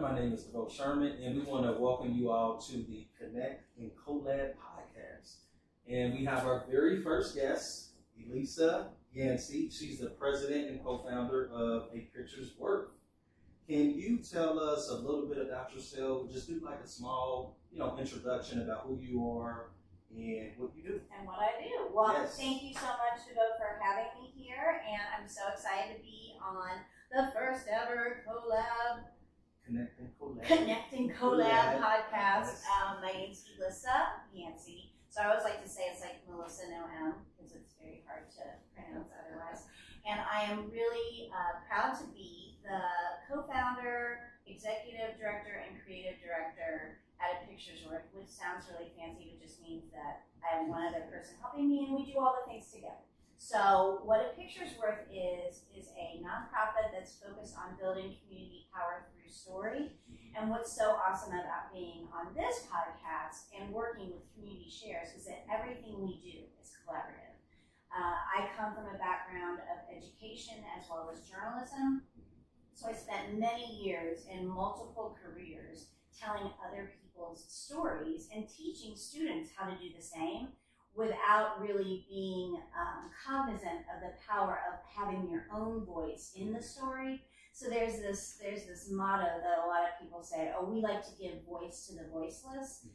My name is Devoe Sherman, and we want to welcome you all to the Connect and Collab podcast. And we have our very first guest, Elissa Yancey. She's the president and co-founder of A Picture's Worth. Can you tell us a little bit about yourself? Just do like a small, introduction about who you are and what you do. And what I do. Well, yes. Thank you so much, Devoe, for having me here. And I'm so excited to be on the first ever Connect and Collab podcast. Yes. My name's Elissa Yancey. So I always like to say it's like Melissa no M, because it's very hard to pronounce otherwise. And I am really proud to be the co-founder, executive director, and creative director at A Picture's Worth, which sounds really fancy, but just means that I have one other person helping me and we do all the things together. So what A Picture's Worth is a nonprofit that's focused on building community power through story. And what's so awesome about being on this podcast and working with Community Shares is that everything we do is collaborative. I come from a background of education as well as journalism. So I spent many years in multiple careers telling other people's stories and teaching students how to do the same without really being cognizant of the power of having your own voice in the story. So there's this motto that a lot of people say, oh, we like to give voice to the voiceless.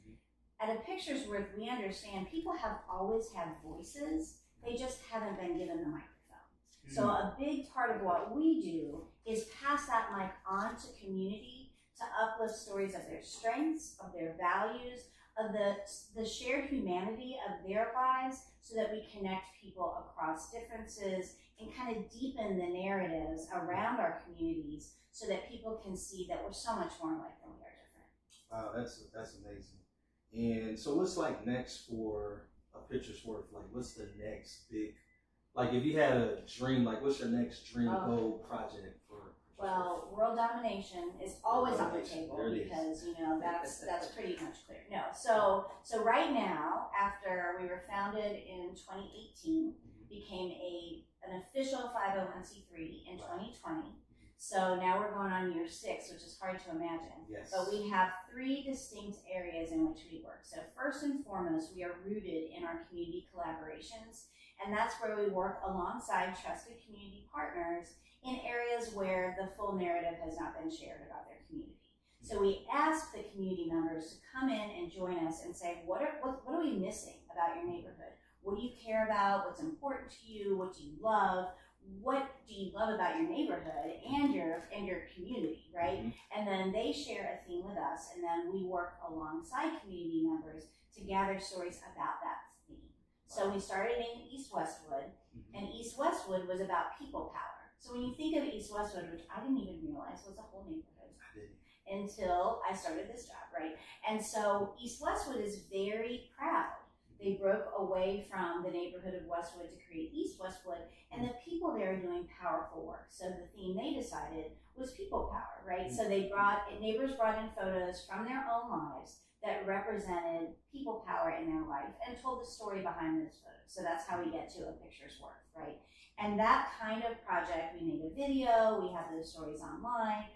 At A Picture's Worth, we understand people have always had voices, they just haven't been given the microphone. So a big part of what we do is pass that mic on to community to uplift stories of their strengths, of their values, of the shared humanity of their lives, so that we connect people across differences and kind of deepen the narratives around our communities so that people can see that we're so much more alike than we are different. Wow, that's amazing. And so what's like next for A Picture's Worth? Like what's the next big, like if you had a dream, like what's your next dream goal project for? Well, world domination is always on the table because that's pretty much clear. No, so right now, after we were founded in 2018, became an official 501c3 in 2020. So now we're going on year 6, which is hard to imagine. Yes. But we have 3 distinct areas in which we work. So first and foremost, we are rooted in our community collaborations, and that's where we work alongside trusted community partners in areas where the full narrative has not been shared about their community. So we ask the community members to come in and join us and say, what are we missing about your neighborhood? What do you care about? What's important to you? What do you love? What do you love about your neighborhood and your community, right? And then they share a theme with us, and then we work alongside community members to gather stories about that theme. So we started in East Westwood, and East Westwood was about people power. So when you think of East Westwood, which I didn't even realize was a whole neighborhood until I started this job, right? And so East Westwood is very proud. They broke away from the neighborhood of Westwood to create East Westwood, and the people there are doing powerful work. So the theme they decided was people power, right? So neighbors brought in photos from their own lives that represented people power in their life and told the story behind those photos. So that's how we get to A Picture's Worth, right? And that kind of project, we made a video, we have those stories online.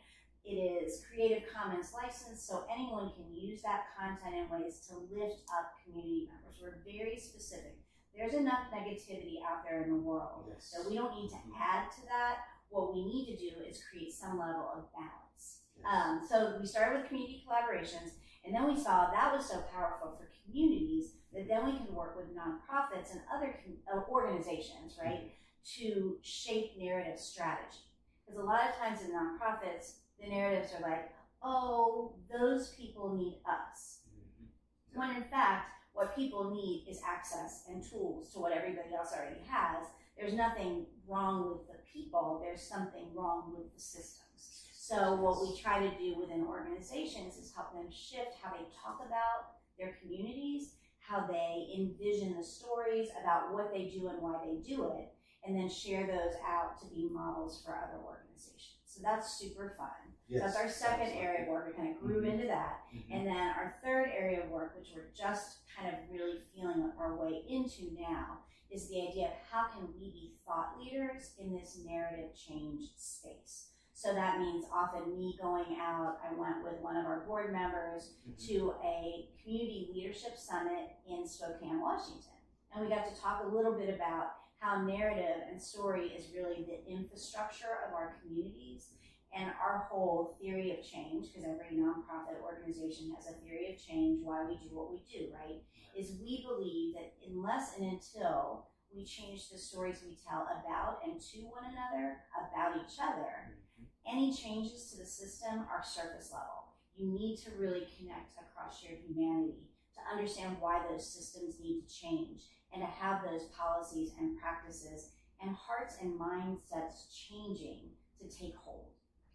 It is Creative Commons licensed, so anyone can use that content in ways to lift up community members. We're very specific. There's enough negativity out there in the world, so we don't need to add to that. What we need to do is create some level of balance. So we started with community collaborations, and then we saw that was so powerful for communities that then we can work with nonprofits and other organizations, right, to shape narrative strategy. Because a lot of times in nonprofits, the narratives are like, oh, those people need us. When in fact, what people need is access and tools to what everybody else already has. There's nothing wrong with the people, there's something wrong with the systems. So what we try to do within organizations is help them shift how they talk about their communities, how they envision the stories about what they do and why they do it, and then share those out to be models for other organizations. So that's super fun. That's our second area of work. We kind of grew into that. And then our third area of work, which we're just kind of really feeling our way into now, is the idea of how can we be thought leaders in this narrative change space. So that means often me going out. I went with one of our board members to a community leadership summit in Spokane, Washington. And we got to talk a little bit about how narrative and story is really the infrastructure of our communities and our whole theory of change, because every nonprofit organization has a theory of change, why we do what we do, right? Is we believe that unless and until we change the stories we tell about and to one another, about each other, any changes to the system are surface level. You need to really connect across shared humanity to understand why those systems need to change and to have those policies and practices and hearts and mindsets changing to take hold.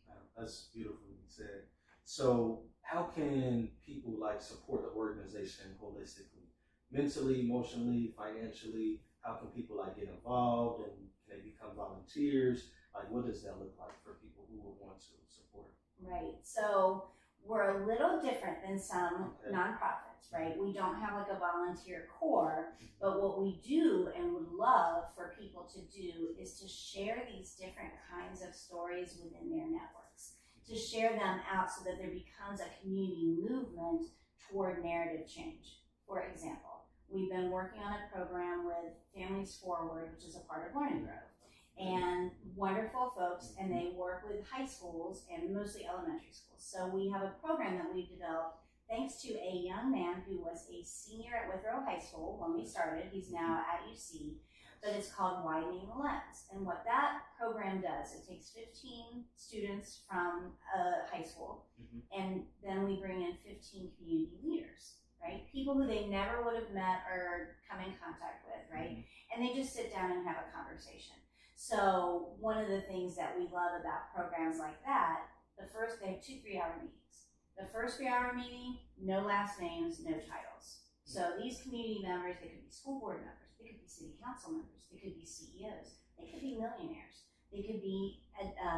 Wow, that's beautifully said. So how can people like support the organization holistically? Mentally, emotionally, financially? How can people like get involved, and can they become volunteers? Like, what does that look like for people who would want to support? Right. So we're a little different than some nonprofits, right? We don't have like a volunteer core, but what we do and would love for people to do is to share these different kinds of stories within their networks, to share them out so that there becomes a community movement toward narrative change. For example, we've been working on a program with Families Forward, which is a part of Learning Grove, and wonderful folks, and they work with high schools and mostly elementary schools. So we have a program that we've developed thanks to a young man who was a senior at Withrow High School when we started. He's now at UC, but it's called Widening the Lens. And what that program does, it takes 15 students from a high school, and then we bring in 15 community leaders, right? People who they never would have met or come in contact with, right? And they just sit down and have a conversation. So one of the things that we love about programs like that, they have 2 3-hour meetings. The first 3-hour meeting, no last names, no titles. So these community members, they could be school board members, they could be city council members, they could be CEOs, they could be millionaires, they could be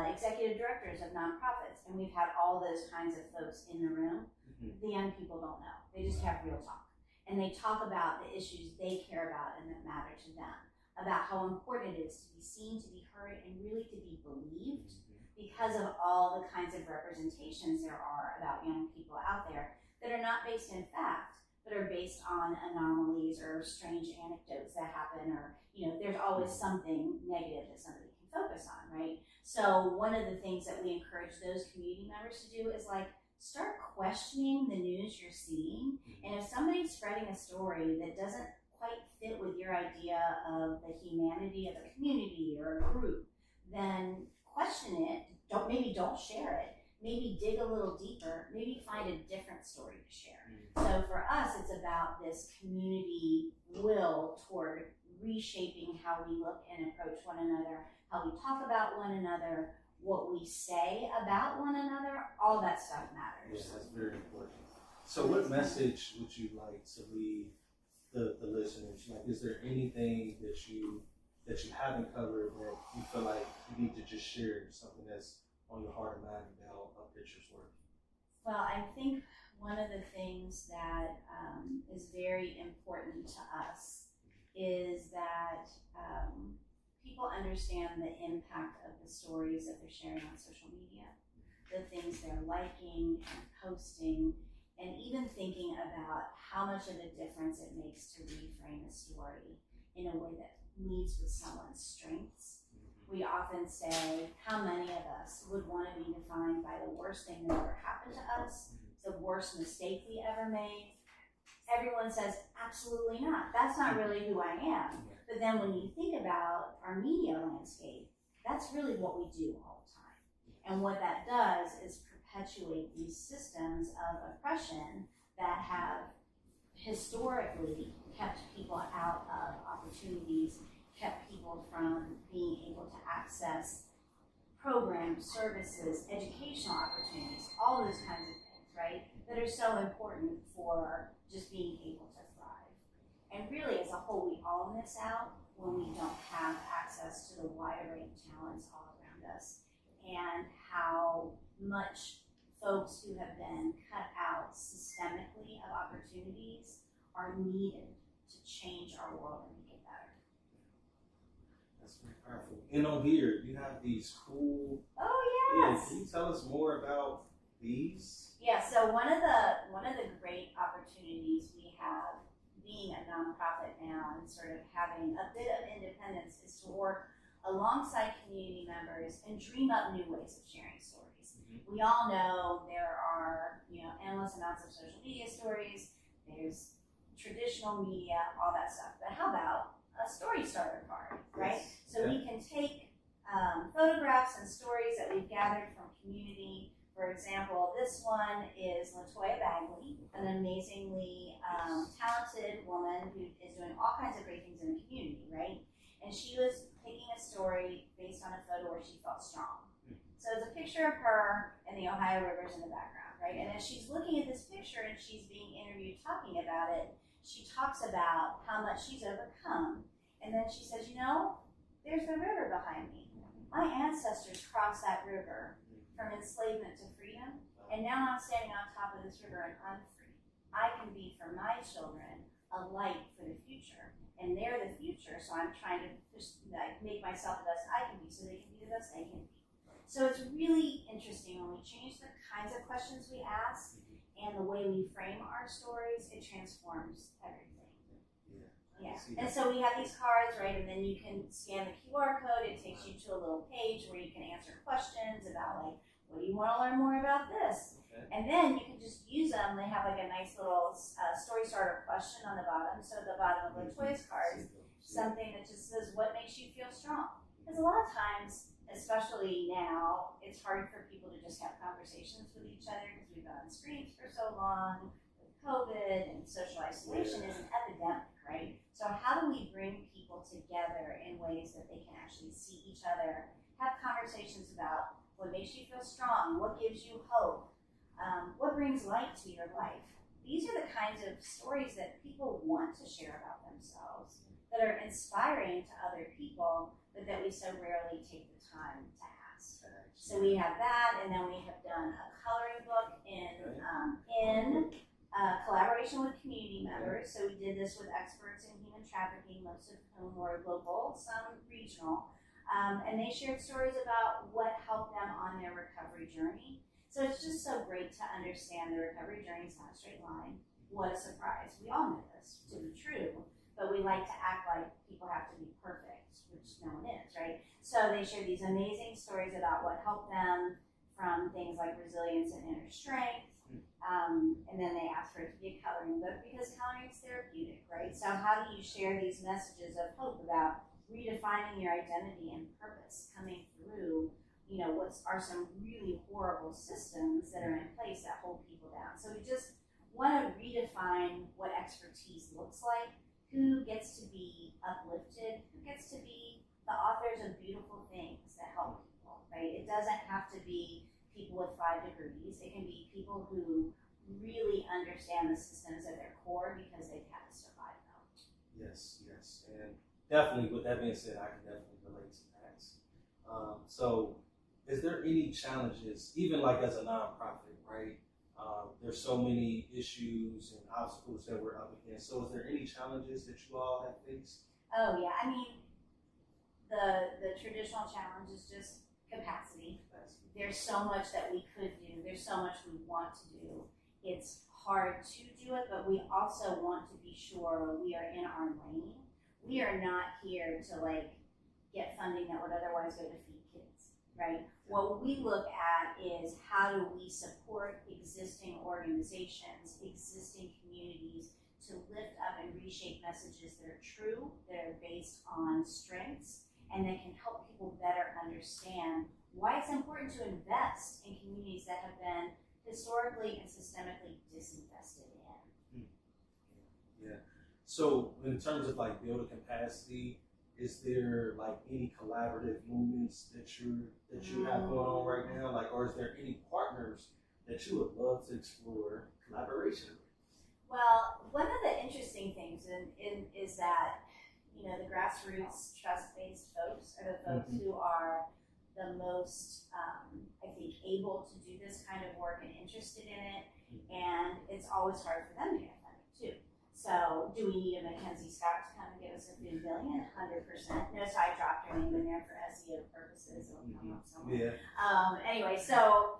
executive directors of nonprofits, and we've had all those kinds of folks in the room. The young people don't know. They just have real talk. And they talk about the issues they care about and that matter to them, about how important it is to be seen, to be heard, and really to be believed because of all the kinds of representations there are about young people out there that are not based in fact, but are based on anomalies or strange anecdotes that happen, or, there's always something negative that somebody can focus on, right? So one of the things that we encourage those community members to do is start questioning the news you're seeing. And if somebody's spreading a story that doesn't quite fit with your idea of the humanity of a community or a group, then question it. Don't share it. Maybe dig a little deeper. Maybe find a different story to share. So for us, it's about this community will toward reshaping how we look and approach one another, how we talk about one another, what we say about one another. All that stuff matters. Yeah, that's very important. So what message would you like to leave the listeners? Like, is there anything that you haven't covered that you feel like you need to just share, something that's on your heart and mind about a picture's work? Well, I think one of the things that is very important to us is that people understand the impact of the stories that they're sharing on social media, the things they're liking and posting, and even thinking about how much of a difference it makes to reframe a story in a way that leads with someone's strengths. We often say, how many of us would want to be defined by the worst thing that ever happened to us, the worst mistake we ever made? Everyone says, absolutely not. That's not really who I am. But then when you think about our media landscape, that's really what we do all the time. And what that does is perpetuate these systems of oppression that have historically kept people out of opportunities, kept people from being able to access programs, services, educational opportunities, all those kinds of things, right, that are so important for just being able to thrive. And really, as a whole, we all miss out when we don't have access to the wide array of talents all around us, and how much folks who have been cut out systemically of opportunities are needed to change our world and make it better. That's very powerful. And on here, you have these cool. Oh Yeah, yes. can you tell us more about these? Yeah. So one of the great opportunities we have being a nonprofit now and sort of having a bit of independence is to work alongside community members and dream up new ways of sharing stories. Mm-hmm. We all know there are, endless amounts of social media stories. There's traditional media, all that stuff. But how about a story starter card, right? Yes. So we can take photographs and stories that we've gathered from community. For example, this one is LaToya Bagley, an amazingly talented woman who is doing all kinds of great things in the community, right? And she was picking a story based on a photo where she felt strong. So it's a picture of her and the Ohio rivers in the background, right? And as she's looking at this picture and she's being interviewed talking about it, she talks about how much she's overcome. And then she says, there's the river behind me. My ancestors crossed that river from enslavement to freedom, and now I'm standing on top of this river and I'm free. I can be for my children a light for the future, and they're the future, so I'm trying to just make myself the best I can be so they can be the best they can be. So it's really interesting when we change the kinds of questions we ask and the way we frame our stories, it transforms everything. Yeah. And so we have these cards, right? And then you can scan the QR code. It takes you to a little page where you can answer questions about what do you want to learn more about this? Okay. And then you can just use them. They have a nice little story starter question on the bottom. So at the bottom of LaToya's cards, something that just says, what makes you feel strong? Because a lot of times, especially now, it's hard for people to just have conversations with each other because we've been on screens for so long. COVID and social isolation is an epidemic, right? So how do we bring people together in ways that they can actually see each other, have conversations about what makes you feel strong, what gives you hope, what brings light to your life? These are the kinds of stories that people want to share about themselves, that are inspiring to other people, but that we so rarely take the time to ask. So we have that, and then we have done a coloring book in collaboration with community members. So we did this with experts in human trafficking, most of whom were local, some regional. And they shared stories about what helped them on their recovery journey. So it's just so great to understand the recovery journey is not a straight line. What a surprise. We all know this to be true, but we like to act like people have to be perfect, which no one is, right? So they shared these amazing stories about what helped them from things like resilience and inner strength. And then they asked for it to be a coloring book because coloring is therapeutic, right? So how do you share these messages of hope about redefining your identity and purpose, coming through, what are some really horrible systems that are in place that hold people down? So we just want to redefine what expertise looks like, who gets to be uplifted, who gets to be the authors of beautiful things that help people, right? It doesn't have to be people with 5 degrees. It can be people who really understand the systems at their core because they've had to survive them. Yes. And definitely, with that being said, I can definitely relate to that. So is there any challenges, even as a nonprofit, right? There's so many issues and obstacles that we're up against. So is there any challenges that you all have faced? Oh yeah, I mean, the traditional challenge is just capacity. There's so much that we could do. There's so much we want to do. It's hard to do it, but we also want to be sure we are in our lane. We are not here to get funding that would otherwise go to feed kids, right? What we look at is how do we support existing organizations, existing communities to lift up and reshape messages that are true, that are based on strengths, and that can help people better understand why it's important to invest in communities that have been historically and systemically disinvested in. Yeah. So in terms of building capacity, is there any collaborative movements that you have going on right now? Or is there any partners that you would love to explore collaboration with? Well, one of the interesting things is that the grassroots trust-based folks are the folks who are the most, I think, able to do this kind of work and interested in it, and it's always hard for them to get funding too. So do we need a Mackenzie Scott to come and give us a food billion? 100%. Notice I dropped her name in there for SEO purposes. It'll come up somewhere. Yeah. Anyway, so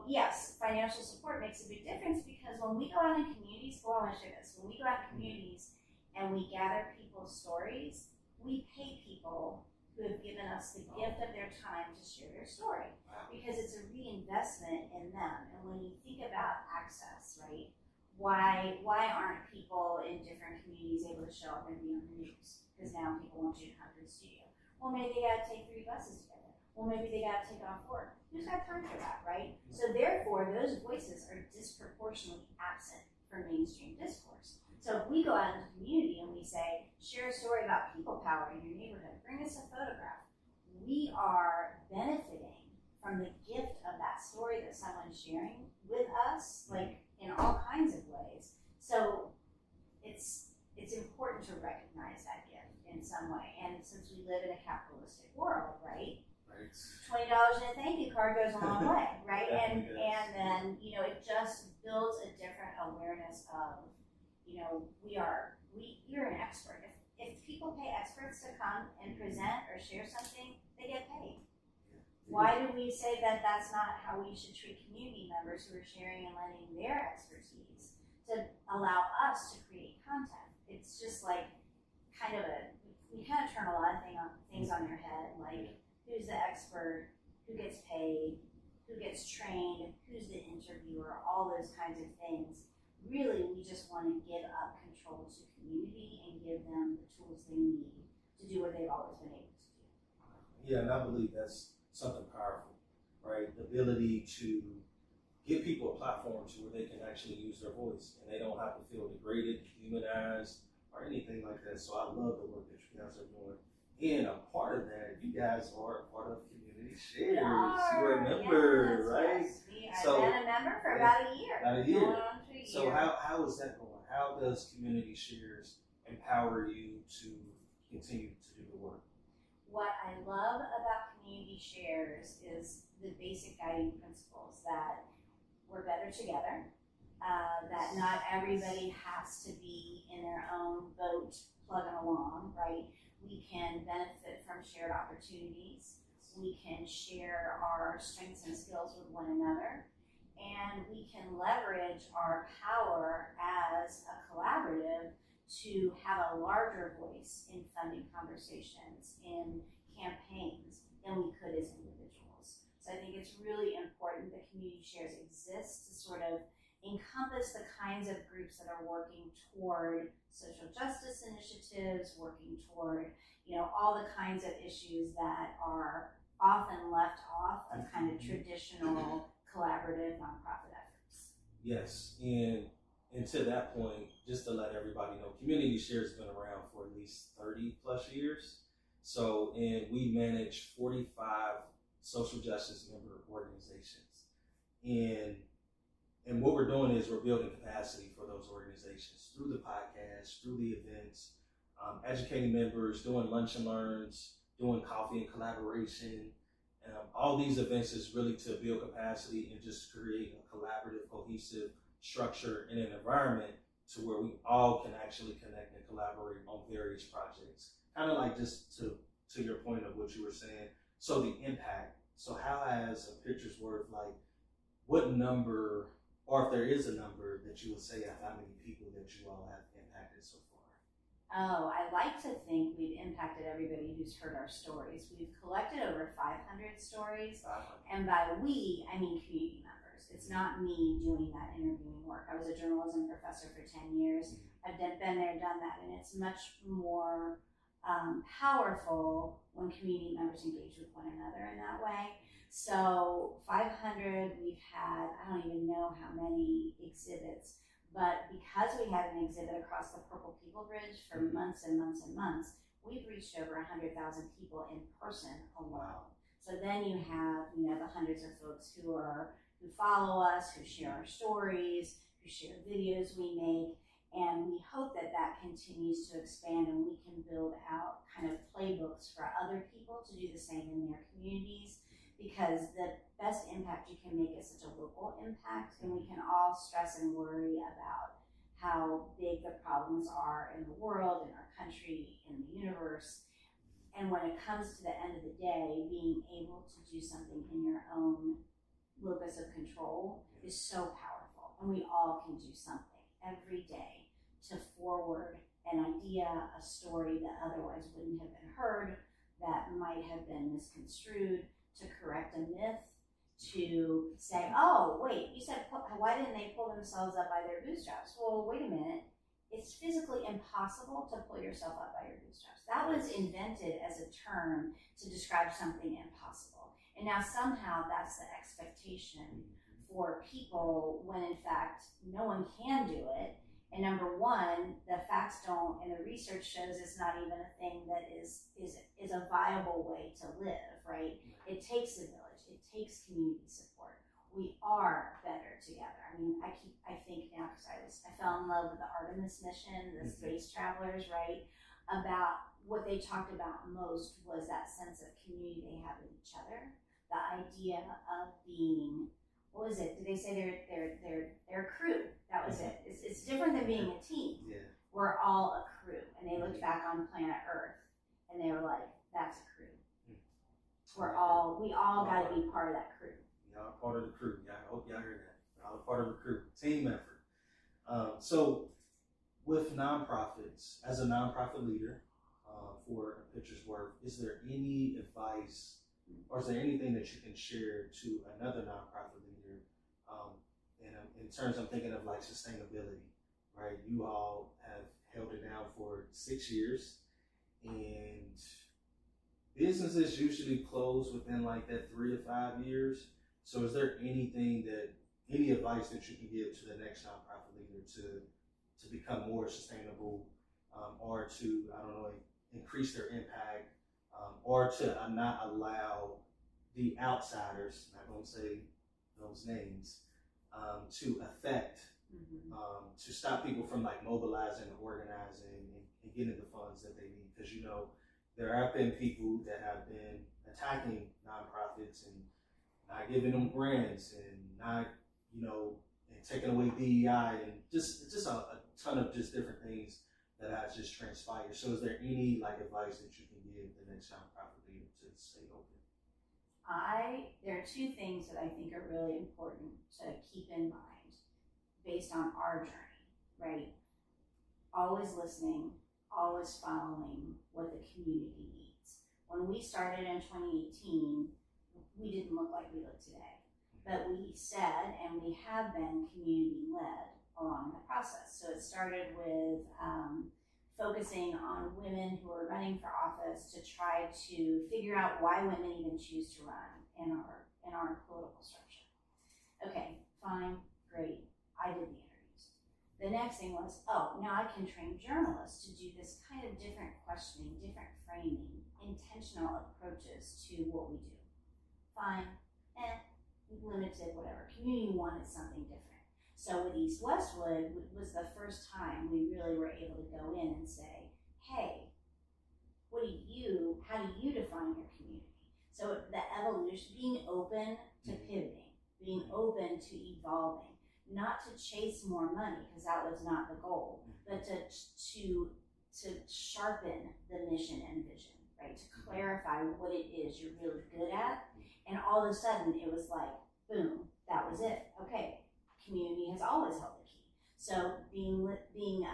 yes, financial support makes a big difference because when we go out in communities, I want to share this. When we go out in communities and we gather people's stories, we pay people who have given us the gift of their time to share their story because it's a reinvestment in them. And when you think about access, right? Why aren't people in different communities able to show up and be on the news? Because now people want you to come to the studio. Well, maybe they got to take 3 buses together. Well, maybe they got to take off work. Who's got time for that, right? So therefore, those voices are disproportionately absent from mainstream discourse. So if we go out into the community and we say, share a story about people power in your neighborhood, bring us a photograph, we are benefiting from the gift of that story that someone's sharing with us, like in all kinds of ways. So it's important to recognize that gift in some way. And since we live in a capitalistic world, right? $20 in a thank you card goes a long way, right? and then it just builds a different awareness of you're an expert. If people pay experts to come and present or share something, they get paid. Why do we say that that's not how we should treat community members who are sharing and lending their expertise to allow us to create content? It's just like we kind of turn a lot of things on their head, like who's the expert, who gets paid, who gets trained, who's the interviewer, all those kinds of things. Really, we just want to give up control to community and give them the tools they need to do what they've always been able to do. Yeah, and I believe that's something powerful, right? The ability to give people a platform to where they can actually use their voice and they don't have to feel degraded, demonized, or anything like that. So I love the work that you guys are doing. And a part of that, you guys are part of Community Shares. You're a member, right? Yes. I've been a member for about a year. About a year. Going on to a year. So how is that going? How does Community Shares empower you to continue to do the work? What I love about Community Shares is the basic guiding principles that we're better together, that not everybody has to be in their own boat plugging along, right? We can benefit from shared opportunities. We can share our strengths and skills with one another. And we can leverage our power as a collaborative to have a larger voice in funding conversations, in campaigns, than we could as individuals. So I think it's really important that Community Shares exist to sort of encompass the kinds of groups that are working toward social justice initiatives, working toward, all the kinds of issues that are often left off of kind of traditional collaborative nonprofit efforts. Yes, and to that point, just to let everybody know, Community Shares has been around for at least 30 plus years. So, and we manage 45 social justice member organizations. And what we're doing is we're building capacity for those organizations through the podcast, through the events, educating members, doing lunch and learns, doing coffee and collaboration. All these events is really to build capacity and just create a collaborative, cohesive structure in an environment to where we all can actually connect and collaborate on various projects. Kind of like just to your point of what you were saying. So the impact. So how has a picture's worth, like what number, or if there is a number that you would say of how many people that you all have impacted so far? Oh, I like to think we've impacted everybody who's heard our stories. We've collected over 500 stories, and by we, I mean community members. It's not me doing that interviewing work. I was a journalism professor for 10 years. I've been there, done that, and it's much more powerful when community members engage with one another in that way. So 500, we've had, I don't even know how many exhibits, but because we had an exhibit across the Purple People Bridge for months and months and months, we've reached over 100,000 people in person alone. So then you have, the hundreds of folks who follow us, who share our stories, who share videos we make, and we hope that that continues to expand and we can build out kind of playbooks for other people to do the same in their communities, because the best impact you can make is such a local impact, and we can all stress and worry about how big the problems are in the world, in our country, in the universe. And when it comes to the end of the day, being able to do something in your own locus of control is so powerful. And we all can do something every day to forward an idea, a story that otherwise wouldn't have been heard, that might have been misconstrued, to correct a myth, to say, oh, wait, you said, why didn't they pull themselves up by their bootstraps? Well, wait a minute. It's physically impossible to pull yourself up by your bootstraps. That was invented as a term to describe something impossible. And now somehow that's the expectation for people when in fact no one can do it. And number one, the facts don't, and the research shows it's not even a thing that is a viable way to live, right? It takes a village, it takes community support. We are better together. I mean, I think now, because I fell in love with the Artemis mission, the space travelers, right? About what they talked about most was that sense of community they have with each other. The idea of being, what was it? Did they say they're a crew? That was it. It's different than being a team. Yeah. We're all a crew. And they looked back on planet Earth and they were like, that's a crew. We all got to be part of that crew. Y'all are part of the crew. I hope y'all heard that. Y'all are part of the crew. Team effort. So with nonprofits, as a nonprofit leader for A Picture's Worth, is there any advice or is there anything that you can share to another nonprofit leader in terms, I'm thinking of like sustainability, right? You all have held it down for 6 years, and businesses usually close within like that 3 to 5 years. So is there any advice that you can give to the next nonprofit leader to become more sustainable, or to, I don't know, increase their impact, or to not allow the outsiders, I'm not going to say those names, to affect, to stop people from like mobilizing, organizing, and getting the funds that they need? Because, you know, there have been people that have been attacking nonprofits and not giving them grants and not, you know, and taking away DEI and just a ton of just different things that has just transpired. So is there any like advice that you can give the next nonprofit leader to stay open? There are two things that I think are really important to keep in mind based on our journey, right? Always listening, always following what the community needs. When we started in 2018, we didn't look like we look today, but we said, and we have been community-led along the process. So it started with focusing on women who are running for office to try to figure out why women even choose to run in our political structure. Okay, fine, great, I did the interviews. The next thing was, oh, now I can train journalists to do this kind of different questioning, different framing, intentional approaches to what we do. Fine, limited, whatever. Community wanted something different. So with East Westwood was the first time we really were able to go in and say, hey, how do you define your community? So the evolution, being open to pivoting, being open to evolving, not to chase more money, because that was not the goal, but to sharpen the mission and vision, right? To clarify what it is you're really good at. And all of a sudden it was like, boom, that was it. Okay, community has always held the key. So being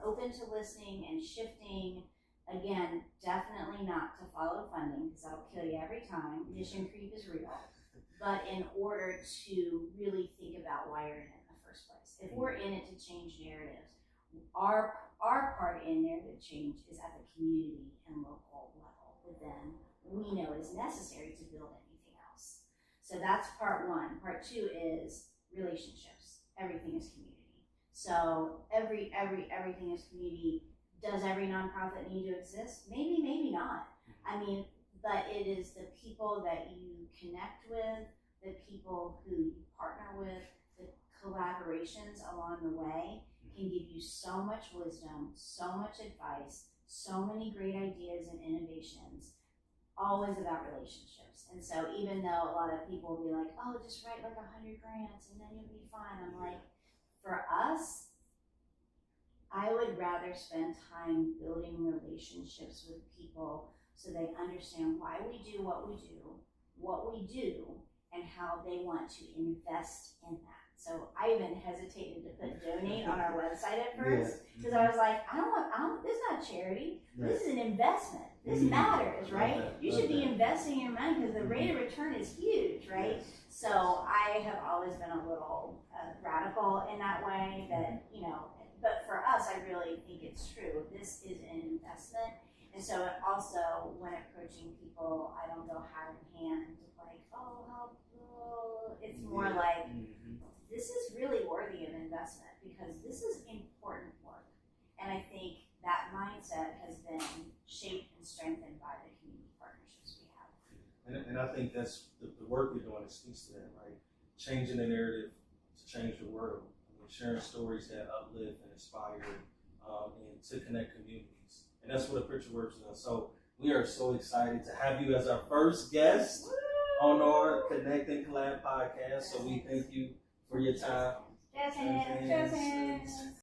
open to listening and shifting, again, definitely not to follow funding, because that'll kill you every time. Mission creep is real. But in order to really think about why you're in it in the first place. If we're in it to change narratives, our part in narrative change is at the community and local level. But then we know is necessary to build anything else. So that's part one. Part two is relationships. Everything is community. So everything is community. Does every nonprofit need to exist? Maybe, maybe not. I mean, but it is the people that you connect with, the people who you partner with, the collaborations along the way can give you so much wisdom, so much advice, so many great ideas and innovations, always about relationships. And so even though a lot of people will be like, oh, just write like 100 grants and then you'll be fine. I'm like, for us, I would rather spend time building relationships with people so they understand why we do, and how they want to invest in that. So I even hesitated to put donate on our website at first because I was like, this is not charity. This is an investment. This matters, right? You should be investing your money because the rate of return is huge, right? So I have always been a little radical in that way that, but for us, I really think it's true. This is an investment. And so it also, when approaching people, I don't go hand in hand like, oh, how cool. It's more like, this is really worthy of investment because this is important work. And I think that mindset has been shaped and strengthened by the community partnerships we have. And I think that's the work you're doing that speaks to that, right? Changing the narrative to change the world. Sharing stories that uplift and inspire and to connect communities. And that's what a Picture Works does. So we are so excited to have you as our first guest on our Connect and Collab podcast. So we thank you for your time. Jazz hands.